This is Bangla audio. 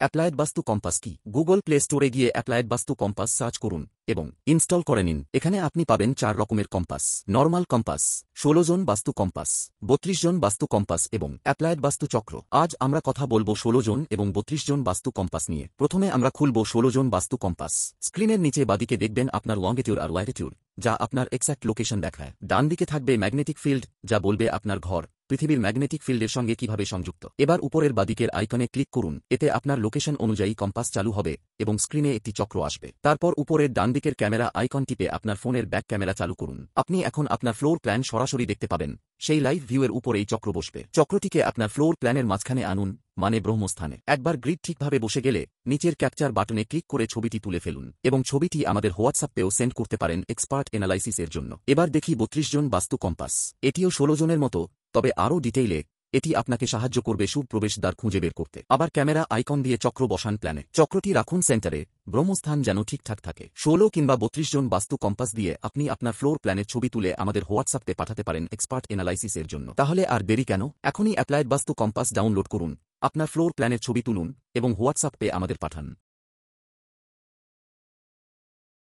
অ্যাপ্লায়েড বাস্তু কম্পাস কি? গুগল প্লে স্টোরে গিয়ে অ্যাপ্লায়েড বাস্তু কম্পাস সার্চ করুন এবং ইনস্টল করে নিন। এখানে আপনি পাবেন 4 রকমের কম্পাস: নর্মাল কম্পাস, 16 জন বাস্তু কম্পাস, 32 জন বাস্তু কম্পাস এবং অ্যাপ্লায়েড বাস্তু চক্র। আজ আমরা কথা বলবো 16 জন এবং 32 জন বাস্তু কম্পাস নিয়ে। প্রথমে আমরা খুলব 16 জন বাস্তু কম্পাস। স্ক্রিনের নিচে বাদিকে দেখবেন আপনার লঙ্গিটিউড আর ল্যাটিটিউড, যা আপনার এক্স্যাক্ট লোকেশন দেখায়। ডান দিকে থাকবে ম্যাগনেটিক ফিল্ড, যা বলবে আপনার ঘর পৃথিবীর ম্যাগনেটিক ফিল্ডের সঙ্গে কিভাবে সংযুক্ত। এবার উপরের বাদিকের আইকনে ক্লিক করুন। এতে আপনার লোকেশন অনুযায়ী কম্পাস চালু হবে এবং স্ক্রিনে একটি চক্র আসবে। তারপর উপরের ডান দিকের ক্যামেরা আইকন টিপে আপনার ফোনের ব্যাক ক্যামেরা চালু করুন। আপনি এখন আপনার ফ্লোর প্ল্যান সরাসরি দেখতে পাবেন। সেই লাইভ ভিউয়ের উপরেই চক্র বসবে। চক্রটিকে আপনার ফ্লোর প্ল্যানের মাঝখানে আনুন, মানে ব্রহ্মস্থানে। একবার গ্রিড ঠিকভাবে বসে গেলে নিচের ক্যাপচার বাটনে ক্লিক করে ছবিটি তুলে ফেলুন এবং ছবিটি আমাদের হোয়াটসঅ্যাপেও সেন্ড করতে পারেন এক্সপার্ট অ্যানালাইসিস এর জন্য। এবার দেখি 32 জন বাস্তু কম্পাস। এটিও 16 জনের মতো, তবে আরও ডিটেইলে। এটি আপনাকে সাহায্য করবে সুপ্রবেশদ্বার খুঁজে বের করতে। আবার ক্যামেরা আইকন দিয়ে চক্র বসান প্ল্যানে। চক্রটি রাখুন সেন্টারে, ব্রহ্মস্থান যেন ঠিকঠাক থাকে। 16 কিংবা 32 জন বাস্তু কম্পাস দিয়ে আপনি আপনার ফ্লোর প্ল্যানের ছবি তুলে আমাদের হোয়াটসঅ্যাপে পাঠাতে পারেন এক্সপার্ট অ্যানালাইসিস এর জন্য। তাহলে আর দেরি কেন? এখনই অ্যাপ্লায়েড বাস্তু কম্পাস ডাউনলোড করুন, আপনার ফ্লোর প্ল্যানের ছবি তুলুন এবং হোয়াটসঅ্যাপে আমাদের পাঠান।